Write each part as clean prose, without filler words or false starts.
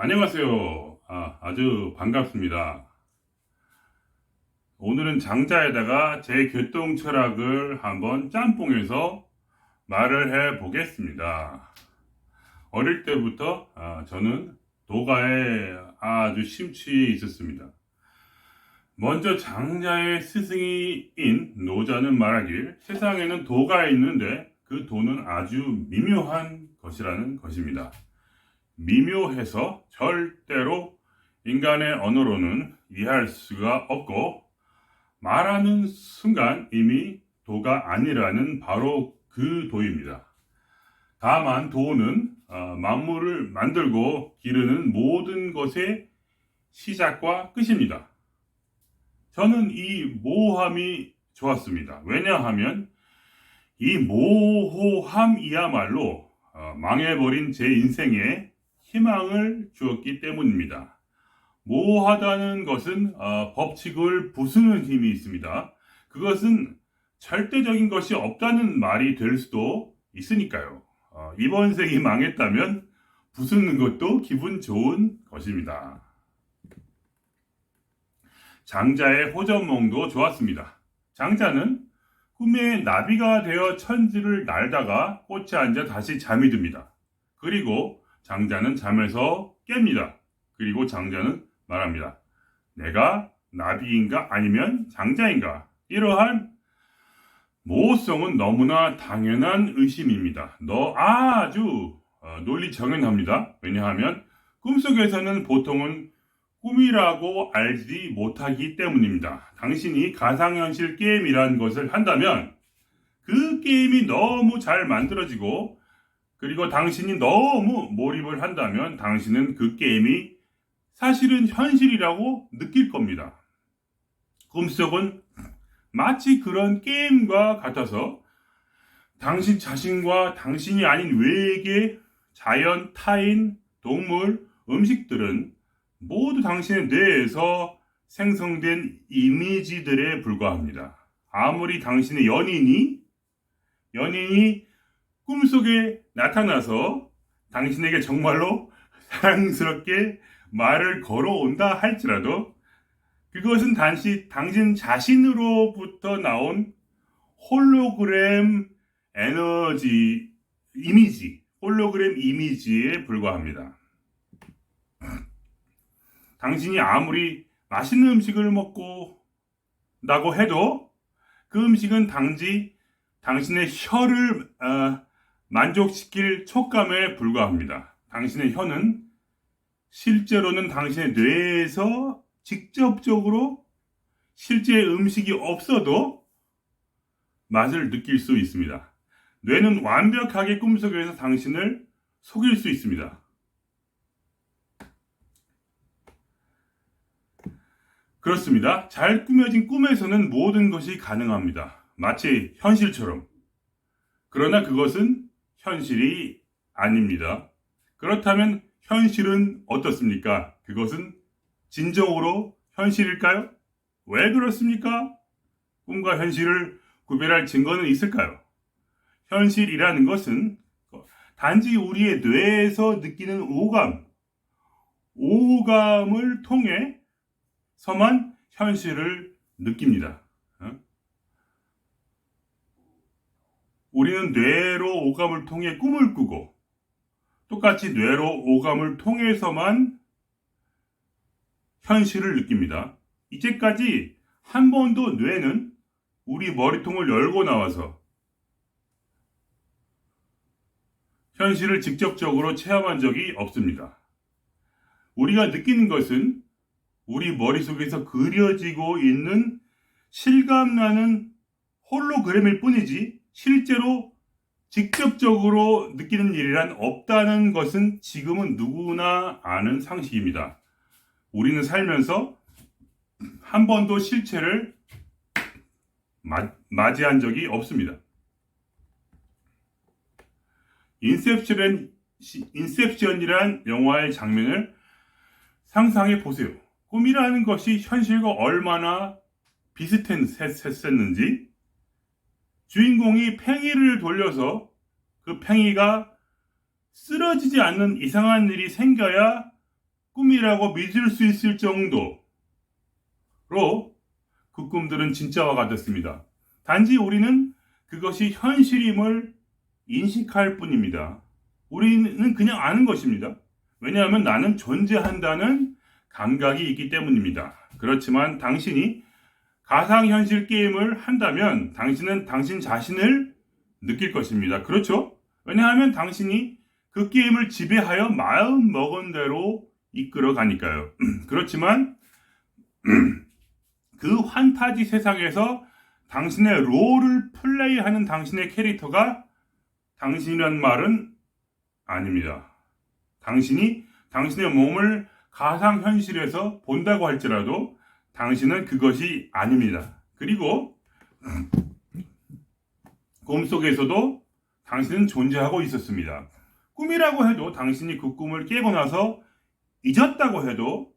안녕하세요. 아주 반갑습니다. 오늘은 장자에다가 제 교통 철학을 한번 짬뽕해서 말을 해 보겠습니다. 어릴 때부터 저는 도가에 아주 심취해 있었습니다. 먼저 장자의 스승인 노자는 말하길 세상에는 도가 있는데 그 도는 아주 미묘한 것이라는 것입니다. 미묘해서 절대로 인간의 언어로는 이해할 수가 없고 말하는 순간 이미 도가 아니라는 바로 그 도입니다. 다만 도는 만물을 만들고 기르는 모든 것의 시작과 끝입니다. 저는 이 모호함이 좋았습니다. 왜냐하면 이 모호함이야말로 망해버린 제 인생에 희망을 주었기 때문입니다. 모호하다는 것은 법칙을 부수는 힘이 있습니다. 그것은 절대적인 것이 없다는 말이 될 수도 있으니까요. 이번 생이 망했다면 부수는 것도 기분 좋은 것입니다. 장자의 호전몽도 좋았습니다. 장자는 꿈에 나비가 되어 천지를 날다가 꽃에 앉아 다시 잠이 듭니다. 그리고 장자는 잠에서 깹니다. 그리고 장자는 말합니다. 내가 나비인가 아니면 장자인가? 이러한 모호성은 너무나 당연한 의심입니다. 아주 논리정연합니다. 왜냐하면 꿈속에서는 보통은 꿈이라고 알지 못하기 때문입니다. 당신이 가상현실 게임이라는 것을 한다면 그 게임이 너무 잘 만들어지고 그리고 당신이 너무 몰입을 한다면 당신은 그 게임이 사실은 현실이라고 느낄 겁니다. 꿈속은 마치 그런 게임과 같아서 당신 자신과 당신이 아닌 외계, 자연, 타인, 동물, 음식들은 모두 당신의 뇌에서 생성된 이미지들에 불과합니다. 아무리 당신의 연인이 꿈속에 나타나서 당신에게 정말로 사랑스럽게 말을 걸어온다 할지라도 그것은 당신 자신으로부터 나온 홀로그램 홀로그램 이미지에 불과합니다. 당신이 아무리 맛있는 음식을 먹고라고 해도 그 음식은 당신의 혀를 만족시킬 촉감에 불과합니다. 당신의 혀는 실제로는 당신의 뇌에서 직접적으로 실제 음식이 없어도 맛을 느낄 수 있습니다. 뇌는 완벽하게 꿈속에서 당신을 속일 수 있습니다. 그렇습니다. 잘 꾸며진 꿈에서는 모든 것이 가능합니다. 마치 현실처럼. 그러나 그것은 현실이 아닙니다. 그렇다면 현실은 어떻습니까? 그것은 진정으로 현실일까요? 왜 그렇습니까? 꿈과 현실을 구별할 증거는 있을까요? 현실이라는 것은 단지 우리의 뇌에서 느끼는 오감을 통해서만 현실을 느낍니다. 우리는 뇌로 오감을 통해 꿈을 꾸고 똑같이 뇌로 오감을 통해서만 현실을 느낍니다. 이제까지 한 번도 뇌는 우리 머리통을 열고 나와서 현실을 직접적으로 체험한 적이 없습니다. 우리가 느끼는 것은 우리 머릿속에서 그려지고 있는 실감나는 홀로그램일 뿐이지 실제로 직접적으로 느끼는 일이란 없다는 것은 지금은 누구나 아는 상식입니다. 우리는 살면서 한 번도 실체를 맞이한 적이 없습니다. 인셉션이란 영화의 장면을 상상해 보세요. 꿈이라는 것이 현실과 얼마나 비슷했었는지 주인공이 팽이를 돌려서 그 팽이가 쓰러지지 않는 이상한 일이 생겨야 꿈이라고 믿을 수 있을 정도로 그 꿈들은 진짜와 같았습니다. 단지 우리는 그것이 현실임을 인식할 뿐입니다. 우리는 그냥 아는 것입니다. 왜냐하면 나는 존재한다는 감각이 있기 때문입니다. 그렇지만 당신이 가상현실 게임을 한다면 당신은 당신 자신을 느낄 것입니다. 그렇죠? 왜냐하면 당신이 그 게임을 지배하여 마음 먹은 대로 이끌어 가니까요. 그렇지만 그 환타지 세상에서 당신의 롤을 플레이하는 당신의 캐릭터가 당신이란 말은 아닙니다. 당신이 당신의 몸을 가상현실에서 본다고 할지라도 당신은 그것이 아닙니다. 그리고 꿈속에서도 당신은 존재하고 있었습니다. 꿈이라고 해도 당신이 그 꿈을 깨고 나서 잊었다고 해도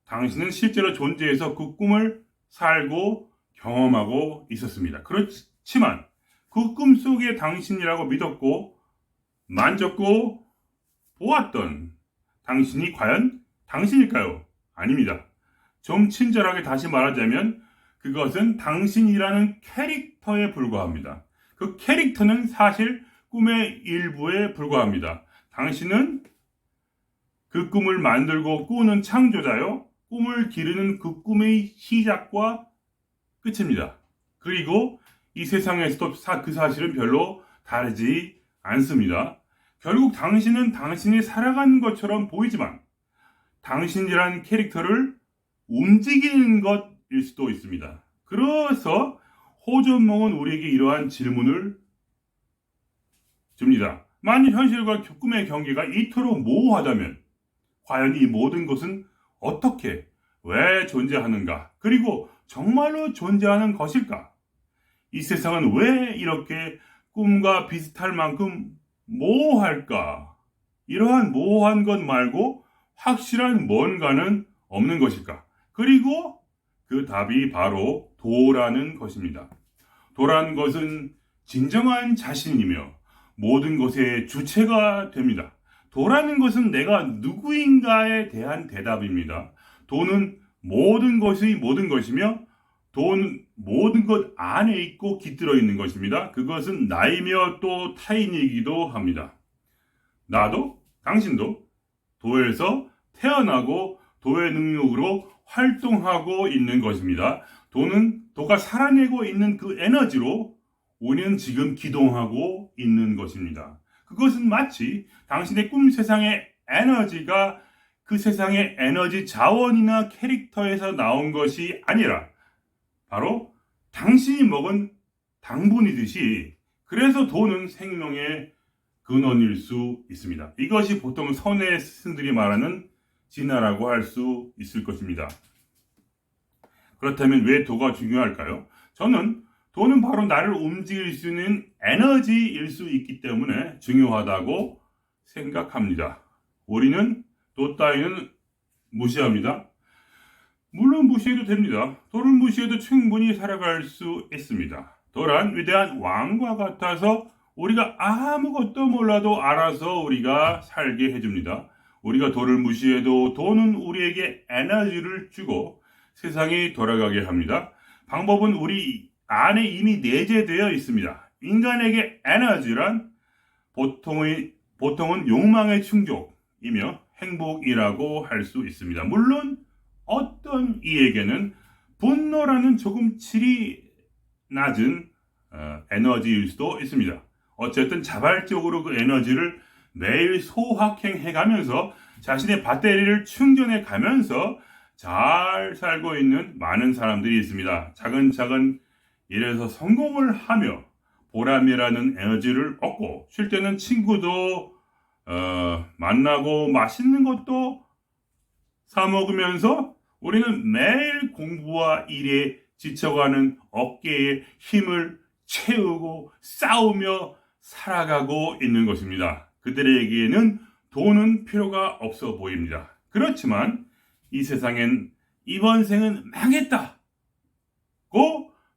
당신은 실제로 존재해서 그 꿈을 살고 경험하고 있었습니다. 그렇지만 그 꿈 속에 당신이라고 믿었고 만졌고 보았던 당신이 과연 당신일까요? 아닙니다. 좀 친절하게 다시 말하자면 그것은 당신이라는 캐릭터에 불과합니다. 그 캐릭터는 사실 꿈의 일부에 불과합니다. 당신은 그 꿈을 만들고 꾸는 창조자요. 꿈을 기르는 그 꿈의 시작과 끝입니다. 그리고 이 세상에서도 그 사실은 별로 다르지 않습니다. 결국 당신은 당신이 살아가는 것처럼 보이지만 당신이라는 캐릭터를 움직이는 것일 수도 있습니다. 그래서 호전몽은 우리에게 이러한 질문을 줍니다. 만일 현실과 꿈의 경계가 이토록 모호하다면 과연 이 모든 것은 어떻게, 왜 존재하는가? 그리고 정말로 존재하는 것일까? 이 세상은 왜 이렇게 꿈과 비슷할 만큼 모호할까? 이러한 모호한 것 말고 확실한 뭔가는 없는 것일까? 그리고 그 답이 바로 도라는 것입니다. 도라는 것은 진정한 자신이며 모든 것의 주체가 됩니다. 도라는 것은 내가 누구인가에 대한 대답입니다. 도는 모든 것이 모든 것이며 도는 모든 것 안에 있고 깃들어 있는 것입니다. 그것은 나이며 또 타인이기도 합니다. 나도 당신도 도에서 태어나고 도의 능력으로 활동하고 있는 것입니다. 도가 살아내고 있는 그 에너지로 우리는 지금 기동하고 있는 것입니다. 그것은 마치 당신의 꿈 세상의 에너지가 그 세상의 에너지 자원이나 캐릭터에서 나온 것이 아니라 바로 당신이 먹은 당분이듯이 그래서 도는 생명의 근원일 수 있습니다. 이것이 보통 선의 스승들이 말하는 진화라고 할 수 있을 것입니다. 그렇다면 왜 도가 중요할까요? 저는 도는 바로 나를 움직일 수 있는 에너지일 수 있기 때문에 중요하다고 생각합니다. 우리는 도 따위는 무시합니다. 물론 무시해도 됩니다. 도를 무시해도 충분히 살아갈 수 있습니다. 도란 위대한 왕과 같아서 우리가 아무것도 몰라도 알아서 우리가 살게 해줍니다. 우리가 도를 무시해도 도는 우리에게 에너지를 주고 세상이 돌아가게 합니다. 방법은 우리 안에 이미 내재되어 있습니다. 인간에게 에너지란 보통은 욕망의 충족이며 행복이라고 할 수 있습니다. 물론 어떤 이에게는 분노라는 조금 질이 낮은 에너지일 수도 있습니다. 어쨌든 자발적으로 그 에너지를 매일 소확행해 가면서 자신의 배터리를 충전해 가면서 잘 살고 있는 많은 사람들이 있습니다. 차근차근 일에서 성공을 하며 보람이라는 에너지를 얻고 쉴 때는 친구도 만나고 맛있는 것도 사 먹으면서 우리는 매일 공부와 일에 지쳐가는 어깨에 힘을 채우고 싸우며 살아가고 있는 것입니다. 그들에게는 돈은 필요가 없어 보입니다. 그렇지만 이 세상엔 이번 생은 망했다고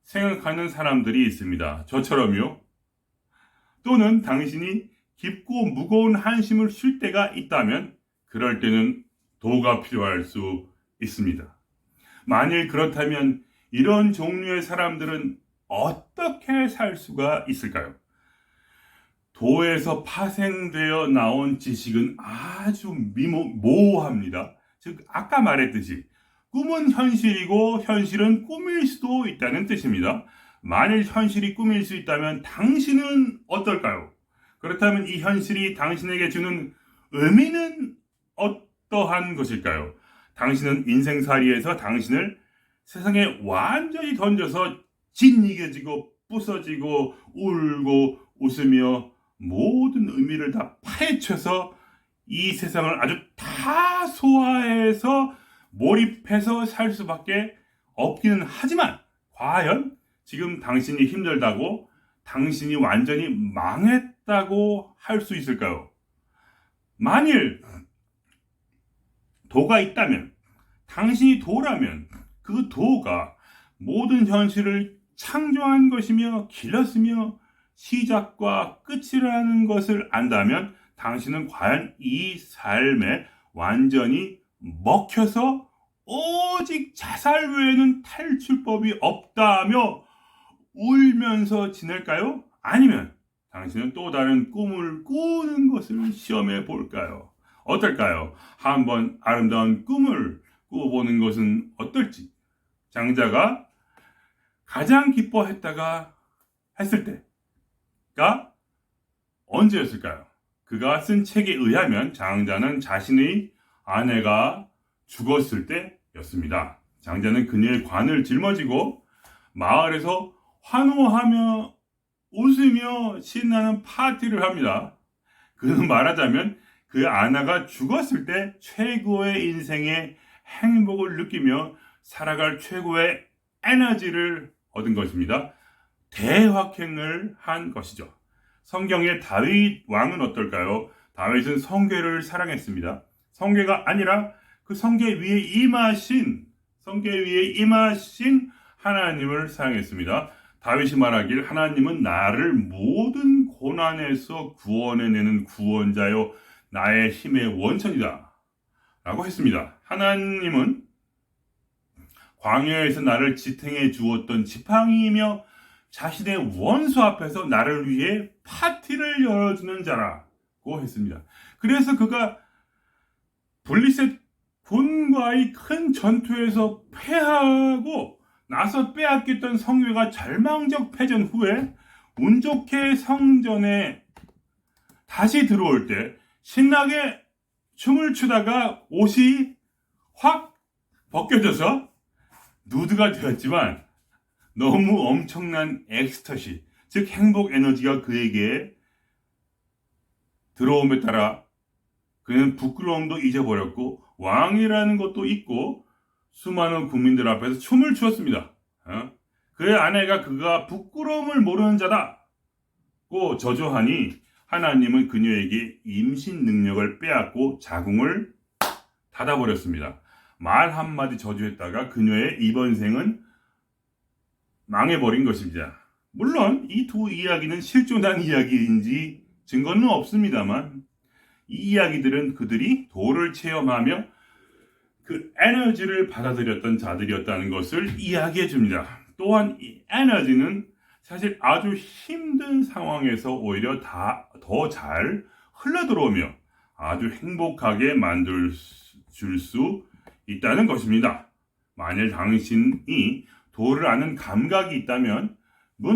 생각하는 사람들이 있습니다. 저처럼요. 또는 당신이 깊고 무거운 한심을 쉴 때가 있다면 그럴 때는 도가 필요할 수 있습니다. 만일 그렇다면 이런 종류의 사람들은 어떻게 살 수가 있을까요? 도에서 파생되어 나온 지식은 아주 모호합니다. 즉 아까 말했듯이 꿈은 현실이고 현실은 꿈일 수도 있다는 뜻입니다. 만일 현실이 꿈일 수 있다면 당신은 어떨까요? 그렇다면 이 현실이 당신에게 주는 의미는 어떠한 것일까요? 당신은 인생살이에서 당신을 세상에 완전히 던져서 짓이겨지고 부서지고 울고 웃으며 모든 의미를 다 파헤쳐서 이 세상을 아주 다 소화해서 몰입해서 살 수밖에 없기는 하지만 과연 지금 당신이 힘들다고 당신이 완전히 망했다고 할 수 있을까요? 만일 도가 있다면 당신이 도라면 그 도가 모든 현실을 창조한 것이며 길렀으며 시작과 끝이라는 것을 안다면 당신은 과연 이 삶에 완전히 먹혀서 오직 자살 외에는 탈출법이 없다며 울면서 지낼까요? 아니면 당신은 또 다른 꿈을 꾸는 것을 시험해 볼까요? 어떨까요? 한번 아름다운 꿈을 꾸어보는 것은 어떨지. 장자가 가장 기뻐했다가 했을 때가 언제였을까요? 그가 쓴 책에 의하면 장자는 자신의 아내가 죽었을 때였습니다. 장자는 그녀의 관을 짊어지고 마을에서 환호하며 웃으며 신나는 파티를 합니다. 그는 말하자면 그 아내가 죽었을 때 최고의 인생의 행복을 느끼며 살아갈 최고의 에너지를 얻은 것입니다. 대확행을 한 것이죠. 성경의 다윗 왕은 어떨까요? 다윗은 성궤를 사랑했습니다. 성궤가 아니라 그 성궤 위에 임하신 하나님을 사랑했습니다. 다윗이 말하길 하나님은 나를 모든 고난에서 구원해내는 구원자요 나의 힘의 원천이다 라고 했습니다. 하나님은 광야에서 나를 지탱해 주었던 지팡이이며 자신의 원수 앞에서 나를 위해 파티를 열어주는 자라고 했습니다. 그래서 그가 블리셋 군과의 큰 전투에서 패하고 나서 빼앗겼던 성궤가 절망적 패전 후에 운 좋게 성전에 다시 들어올 때 신나게 춤을 추다가 옷이 확 벗겨져서 누드가 되었지만 너무 엄청난 엑스터시, 즉 행복 에너지가 그에게 들어옴에 따라 그는 부끄러움도 잊어버렸고 왕이라는 것도 잊고 수많은 국민들 앞에서 춤을 추었습니다. 그의 아내가 그가 부끄러움을 모르는 자다고 저주하니 하나님은 그녀에게 임신 능력을 빼앗고 자궁을 닫아버렸습니다. 말 한마디 저주했다가 그녀의 이번 생은 망해버린 것입니다. 물론 이 두 이야기는 실존한 이야기인지 증거는 없습니다만 이 이야기들은 그들이 도를 체험하며 그 에너지를 받아들였던 자들이었다는 것을 이야기해 줍니다. 또한 이 에너지는 사실 아주 힘든 상황에서 오히려 더 잘 흘러들어오며 아주 행복하게 만들 수 있다는 것입니다. 만일 당신이 도를 아는 감각이 있다면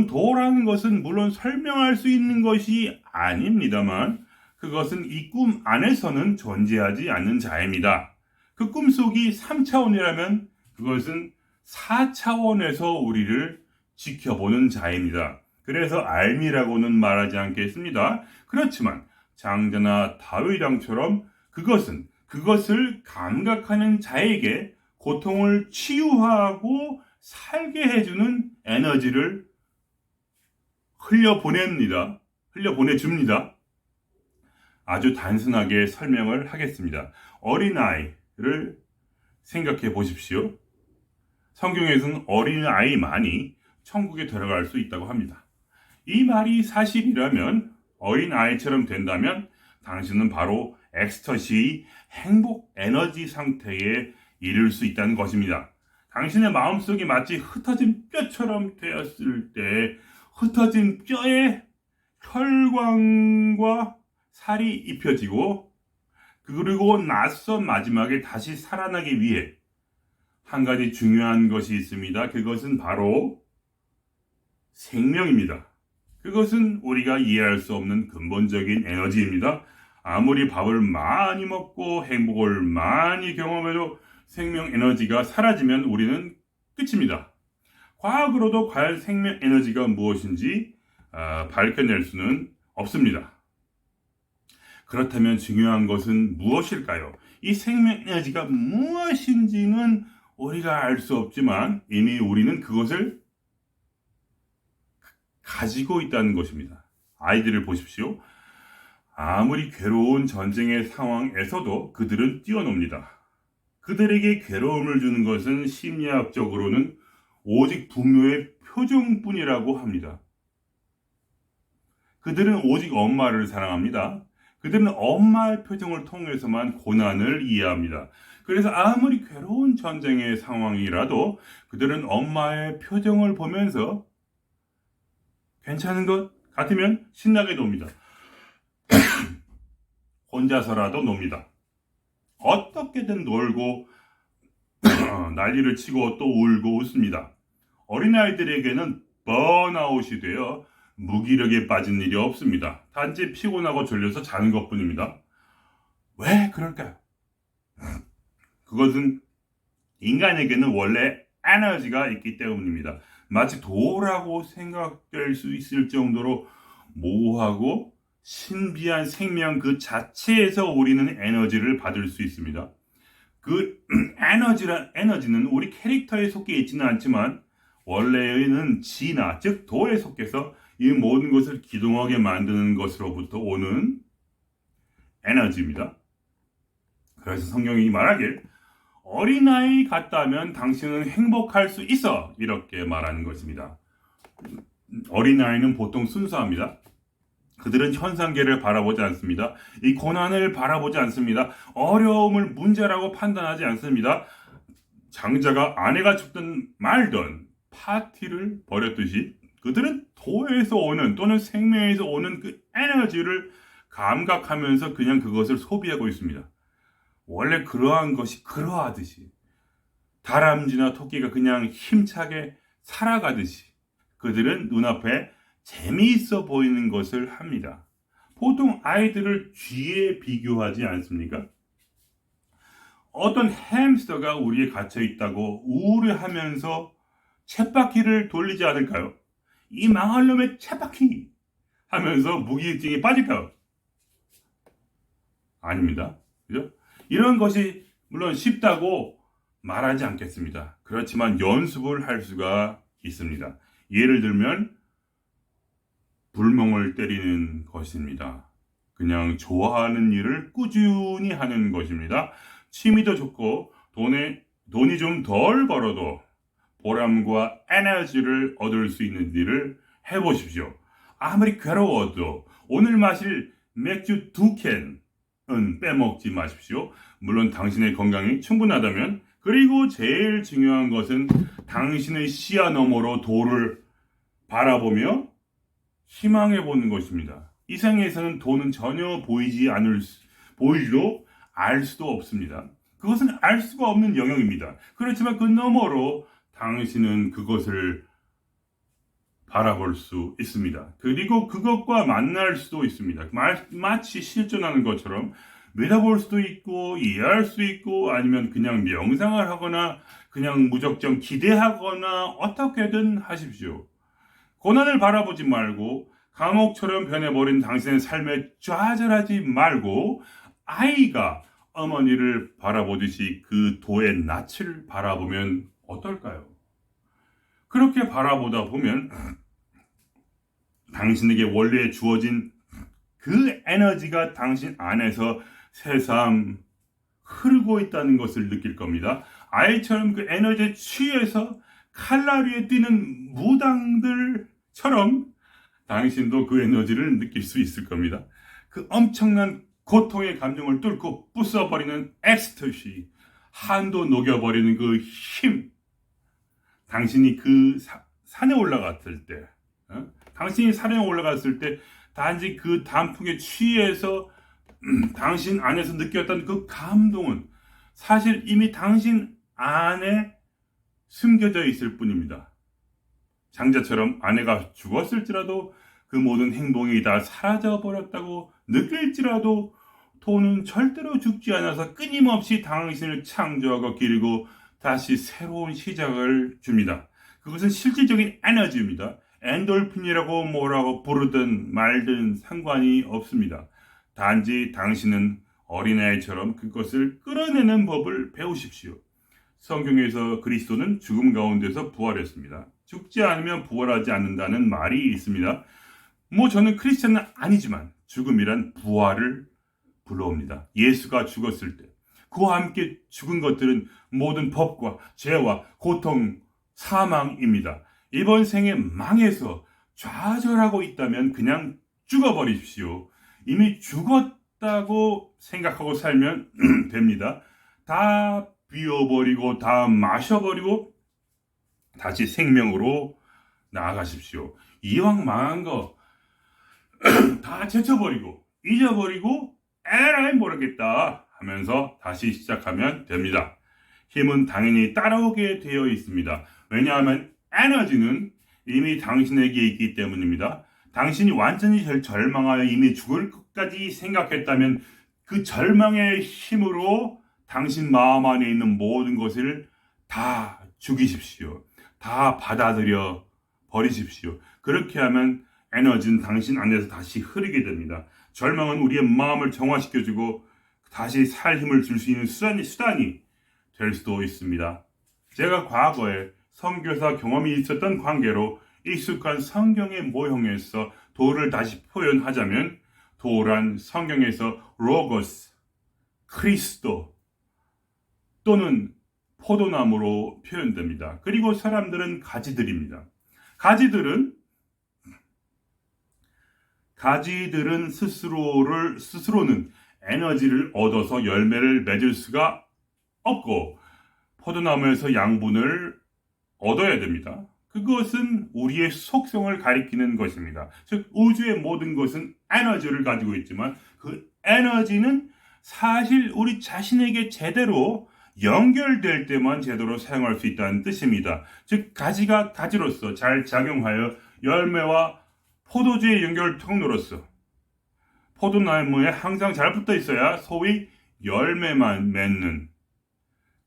도라는 것은 물론 설명할 수 있는 것이 아닙니다만 그것은 이 꿈 안에서는 존재하지 않는 자입니다. 그 꿈속이 3차원이라면 그것은 4차원에서 우리를 지켜보는 자입니다. 그래서 알미라고는 말하지 않겠습니다. 그렇지만 장자나 다윗 왕처럼 그것을 감각하는 자에게 고통을 치유하고 살게 해주는 에너지를 흘려보내줍니다. 아주 단순하게 설명을 하겠습니다. 어린아이를 생각해 보십시오. 성경에서는 어린아이만이 천국에 들어갈 수 있다고 합니다. 이 말이 사실이라면 어린아이처럼 된다면 당신은 바로 엑스터시, 행복 에너지 상태에 이를 수 있다는 것입니다. 당신의 마음속이 마치 흩어진 뼈처럼 되었을 때 흩어진 뼈에 혈관과 살이 입혀지고 그리고 나서 마지막에 다시 살아나기 위해 한 가지 중요한 것이 있습니다. 그것은 바로 생명입니다. 그것은 우리가 이해할 수 없는 근본적인 에너지입니다. 아무리 밥을 많이 먹고 행복을 많이 경험해도 생명 에너지가 사라지면 우리는 끝입니다. 과학으로도 과연 생명 에너지가 무엇인지 밝혀낼 수는 없습니다. 그렇다면 중요한 것은 무엇일까요? 이 생명 에너지가 무엇인지는 우리가 알 수 없지만 이미 우리는 그것을 가지고 있다는 것입니다. 아이들을 보십시오. 아무리 괴로운 전쟁의 상황에서도 그들은 뛰어놉니다. 그들에게 괴로움을 주는 것은 심리학적으로는 오직 분노의 표정뿐이라고 합니다. 그들은 오직 엄마를 사랑합니다. 그들은 엄마의 표정을 통해서만 고난을 이해합니다. 그래서 아무리 괴로운 전쟁의 상황이라도 그들은 엄마의 표정을 보면서 괜찮은 것 같으면 신나게 놉니다. 혼자서라도 놉니다. 어떻게든 놀고 난리를 치고 또 울고 웃습니다. 어린아이들에게는 번아웃이 되어 무기력에 빠진 일이 없습니다. 단지 피곤하고 졸려서 자는 것뿐입니다. 왜 그럴까요? 그것은 인간에게는 원래 에너지가 있기 때문입니다. 마치 도라고 생각될 수 있을 정도로 모호하고 신비한 생명 그 자체에서 우리는 에너지를 받을 수 있습니다. 그 에너지는 우리 캐릭터에 속해 있지는 않지만 원래는 지나 즉 도에 속해서 이 모든 것을 기동하게 만드는 것으로부터 오는 에너지입니다. 그래서 성경이 말하길 어린아이 같다면 당신은 행복할 수 있어 이렇게 말하는 것입니다. 어린아이는 보통 순수합니다. 그들은 현상계를 바라보지 않습니다. 이 고난을 바라보지 않습니다. 어려움을 문제라고 판단하지 않습니다. 장자가 아내가 죽든 말든 파티를 벌였듯이 그들은 도에서 오는 또는 생명에서 오는 그 에너지를 감각하면서 그냥 그것을 소비하고 있습니다. 원래 그러한 것이 그러하듯이 다람쥐나 토끼가 그냥 힘차게 살아가듯이 그들은 눈앞에 재미있어 보이는 것을 합니다. 보통 아이들을 쥐에 비교하지 않습니까? 어떤 햄스터가 우리에 갇혀 있다고 우울해하면서 쳇바퀴를 돌리지 않을까요? 이 망할 놈의 쳇바퀴 하면서 무기징에 빠질까요? 아닙니다. 그죠? 이런 것이 물론 쉽다고 말하지 않겠습니다. 그렇지만 연습을 할 수가 있습니다. 예를 들면 불멍을 때리는 것입니다. 그냥 좋아하는 일을 꾸준히 하는 것입니다. 취미도 좋고 돈이 좀 덜 벌어도 보람과 에너지를 얻을 수 있는 일을 해보십시오. 아무리 괴로워도 오늘 마실 맥주 2캔은 빼먹지 마십시오. 물론 당신의 건강이 충분하다면 그리고 제일 중요한 것은 당신의 시야 너머로 도를 바라보며 희망해 보는 것입니다. 이 세상에서는 돈은 전혀 보이지도 알 수도 없습니다. 그것은 알 수가 없는 영역입니다. 그렇지만 그 너머로 당신은 그것을 바라볼 수 있습니다. 그리고 그것과 만날 수도 있습니다. 마치 실존하는 것처럼 믿어볼 수도 있고 이해할 수 있고 아니면 그냥 명상을 하거나 그냥 무작정 기대하거나 어떻게든 하십시오. 고난을 바라보지 말고 감옥처럼 변해버린 당신의 삶에 좌절하지 말고 아이가 어머니를 바라보듯이 그 도의 낯을 바라보면 어떨까요? 그렇게 바라보다 보면 당신에게 원래 주어진 그 에너지가 당신 안에서 새삼 흐르고 있다는 것을 느낄 겁니다. 아이처럼 그 에너지에 취해서 칼날 위에 뛰는 무당들처럼 당신도 그 에너지를 느낄 수 있을 겁니다. 그 엄청난 고통의 감정을 뚫고 부숴버리는 엑스터시, 한도 녹여버리는 그 힘. 당신이 그 산에 올라갔을 때, 당신이 산에 올라갔을 때 단지 그 단풍에 취해서 당신 안에서 느꼈던 그 감동은 사실 이미 당신 안에 숨겨져 있을 뿐입니다. 장자처럼 아내가 죽었을지라도 그 모든 행동이 다 사라져버렸다고 느낄지라도 돈은 절대로 죽지 않아서 끊임없이 당신을 창조하고 기르고 다시 새로운 시작을 줍니다. 그것은 실질적인 에너지입니다. 엔돌핀이라고 뭐라고 부르든 말든 상관이 없습니다. 단지 당신은 어린아이처럼 그것을 끌어내는 법을 배우십시오. 성경에서 그리스도는 죽음 가운데서 부활했습니다. 죽지 않으면 부활하지 않는다는 말이 있습니다. 저는 크리스천은 아니지만 죽음이란 부활을 불러옵니다. 예수가 죽었을 때 그와 함께 죽은 것들은 모든 법과 죄와 고통, 사망입니다. 이번 생에 망해서 좌절하고 있다면 그냥 죽어버리십시오. 이미 죽었다고 생각하고 살면 됩니다. 다 비워버리고 다 마셔버리고 다시 생명으로 나아가십시오. 이왕 망한 거 다 제쳐버리고 잊어버리고 에라이 모르겠다 하면서 다시 시작하면 됩니다. 힘은 당연히 따라오게 되어 있습니다. 왜냐하면 에너지는 이미 당신에게 있기 때문입니다. 당신이 완전히 절망하여 이미 죽을 것까지 생각했다면 그 절망의 힘으로 당신 마음 안에 있는 모든 것을 다 죽이십시오. 다 받아들여 버리십시오. 그렇게 하면 에너지는 당신 안에서 다시 흐르게 됩니다. 절망은 우리의 마음을 정화시켜주고 다시 살 힘을 줄 수 있는 수단이 될 수도 있습니다. 제가 과거에 선교사 경험이 있었던 관계로 익숙한 성경의 모형에서 도를 다시 표현하자면 도란 성경에서 로고스, 크리스도 또는 포도나무로 표현됩니다. 그리고 사람들은 가지들입니다. 가지들은 스스로는 에너지를 얻어서 열매를 맺을 수가 없고 포도나무에서 양분을 얻어야 됩니다. 그것은 우리의 속성을 가리키는 것입니다. 즉 우주의 모든 것은 에너지를 가지고 있지만 그 에너지는 사실 우리 자신에게 제대로 연결될 때만 제대로 사용할 수 있다는 뜻입니다. 즉 가지가 가지로서 잘 작용하여 열매와 포도주의 연결 통로로서 포도나무에 항상 잘 붙어 있어야 소위 열매만 맺는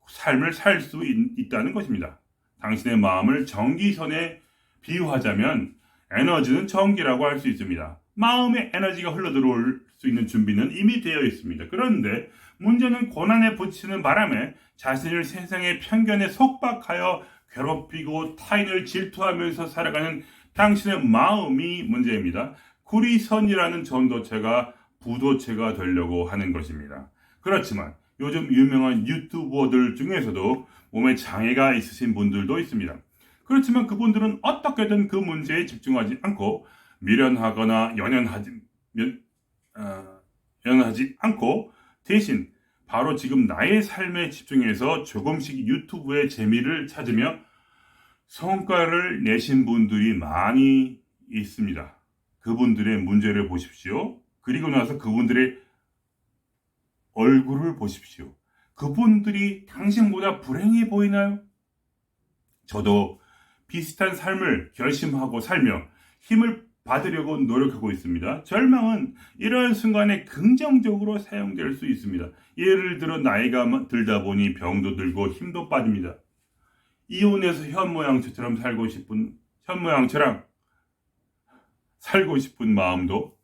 삶을 살 수 있다는 것입니다. 당신의 마음을 전기선에 비유하자면 에너지는 전기라고 할 수 있습니다. 마음의 에너지가 흘러들어올 수 있는 준비는 이미 되어 있습니다. 그런데 문제는 고난에 부치는 바람에 자신을 세상의 편견에 속박하여 괴롭히고 타인을 질투하면서 살아가는 당신의 마음이 문제입니다. 구리선이라는 전도체가 부도체가 되려고 하는 것입니다. 그렇지만 요즘 유명한 유튜버들 중에서도 몸에 장애가 있으신 분들도 있습니다. 그렇지만 그분들은 어떻게든 그 문제에 집중하지 않고 미련하거나 연연하지 않고 대신 바로 지금 나의 삶에 집중해서 조금씩 유튜브의 재미를 찾으며 성과를 내신 분들이 많이 있습니다. 그분들의 문제를 보십시오. 그리고 나서 그분들의 얼굴을 보십시오. 그분들이 당신보다 불행해 보이나요? 저도 비슷한 삶을 결심하고 살며 힘을 받으려고 노력하고 있습니다. 절망은 이러한 순간에 긍정적으로 사용될 수 있습니다. 예를 들어 나이가 들다 보니 병도 들고 힘도 빠집니다. 이혼해서 현모양처럼 살고 싶은 마음도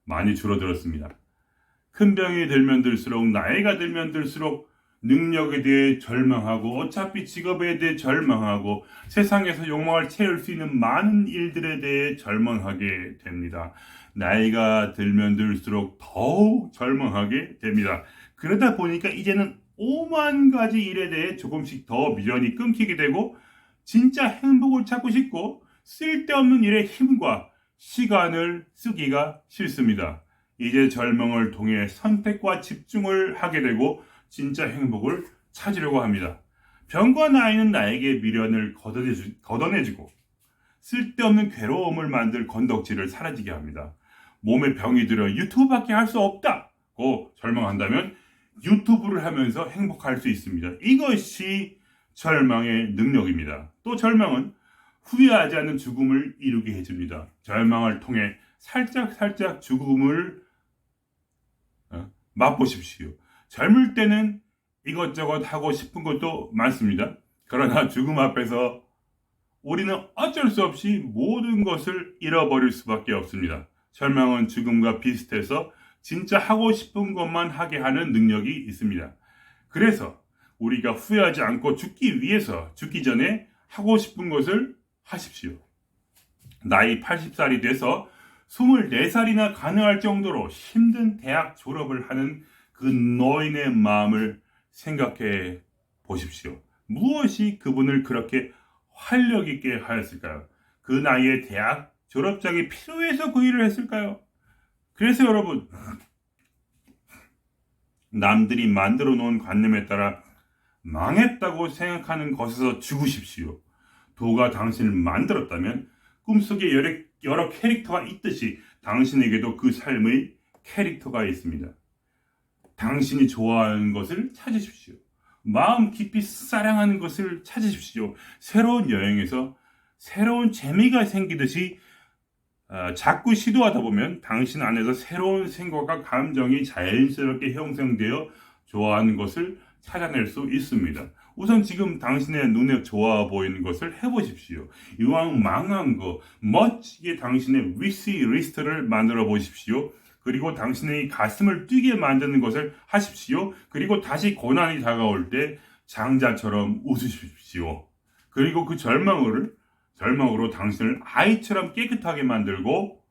많이 줄어들었습니다. 큰 병이 들면 들수록 나이가 들면 들수록 능력에 대해 절망하고 어차피 직업에 대해 절망하고 세상에서 욕망을 채울 수 있는 많은 일들에 대해 절망하게 됩니다. 나이가 들면 들수록 더욱 절망하게 됩니다. 그러다 보니까 이제는 5만 가지 일에 대해 조금씩 더 미련이 끊기게 되고 진짜 행복을 찾고 싶고 쓸데없는 일에 힘과 시간을 쓰기가 싫습니다. 이제 절망을 통해 선택과 집중을 하게 되고 진짜 행복을 찾으려고 합니다. 병과 나이는 나에게 미련을 걷어내주고 쓸데없는 괴로움을 만들 건덕지를 사라지게 합니다. 몸에 병이 들어 유튜브밖에 할 수 없다고 절망한다면 유튜브를 하면서 행복할 수 있습니다. 이것이 절망의 능력입니다. 또 절망은 후회하지 않는 죽음을 이루게 해줍니다. 절망을 통해 살짝 죽음을 맛보십시오. 젊을 때는 이것저것 하고 싶은 것도 많습니다. 그러나 죽음 앞에서 우리는 어쩔 수 없이 모든 것을 잃어버릴 수밖에 없습니다. 절망은 죽음과 비슷해서 진짜 하고 싶은 것만 하게 하는 능력이 있습니다. 그래서 우리가 후회하지 않고 죽기 전에 하고 싶은 것을 하십시오. 나이 80살이 돼서 24살이나 가능할 정도로 힘든 대학 졸업을 하는 그 노인의 마음을 생각해 보십시오. 무엇이 그분을 그렇게 활력 있게 하였을까요? 그 나이에 대학 졸업장이 필요해서 그 일을 했을까요? 그래서 여러분, 남들이 만들어 놓은 관념에 따라 망했다고 생각하는 것에서 죽으십시오. 도가 당신을 만들었다면 꿈속에 여러 캐릭터가 있듯이 당신에게도 그 삶의 캐릭터가 있습니다. 당신이 좋아하는 것을 찾으십시오. 마음 깊이 사랑하는 것을 찾으십시오. 새로운 여행에서 새로운 재미가 생기듯이 자꾸 시도하다 보면 당신 안에서 새로운 생각과 감정이 자연스럽게 형성되어 좋아하는 것을 찾아낼 수 있습니다. 우선 지금 당신의 눈에 좋아 보이는 것을 해보십시오. 이왕 망한 거 멋지게 당신의 위시 리스트를 만들어 보십시오. 그리고 당신의 가슴을 뛰게 만드는 것을 하십시오. 그리고 다시 고난이 다가올 때 장자처럼 웃으십시오. 그리고 그 절망으로 당신을 아이처럼 깨끗하게 만들고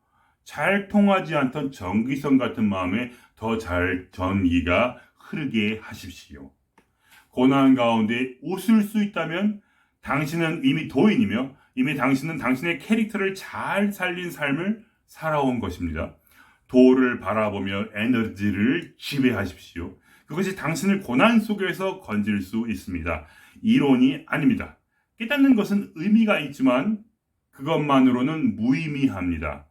잘 통하지 않던 전기선 같은 마음에 더 잘 전기가 흐르게 하십시오. 고난 가운데 웃을 수 있다면 당신은 이미 도인이며 이미 당신은 당신의 캐릭터를 잘 살린 삶을 살아온 것입니다. 도를 바라보며 에너지를 지배하십시오. 그것이 당신을 고난 속에서 건질 수 있습니다. 이론이 아닙니다. 깨닫는 것은 의미가 있지만 그것만으로는 무의미합니다.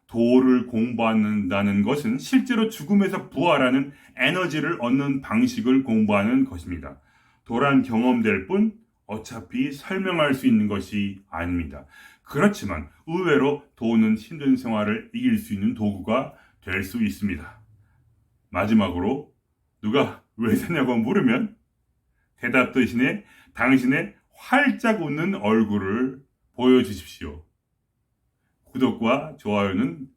도를 공부한다는 것은 실제로 죽음에서 부활하는 에너지를 얻는 방식을 공부하는 것입니다. 도란 경험될 뿐 어차피 설명할 수 있는 것이 아닙니다. 그렇지만 의외로 도는 힘든 생활을 이길 수 있는 도구가 될 수 있습니다. 마지막으로 누가 왜 사냐고 물으면 대답 대신에 당신의 활짝 웃는 얼굴을 보여주십시오. 구독과 좋아요는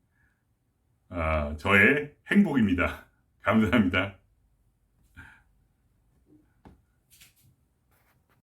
저의 행복입니다. 감사합니다.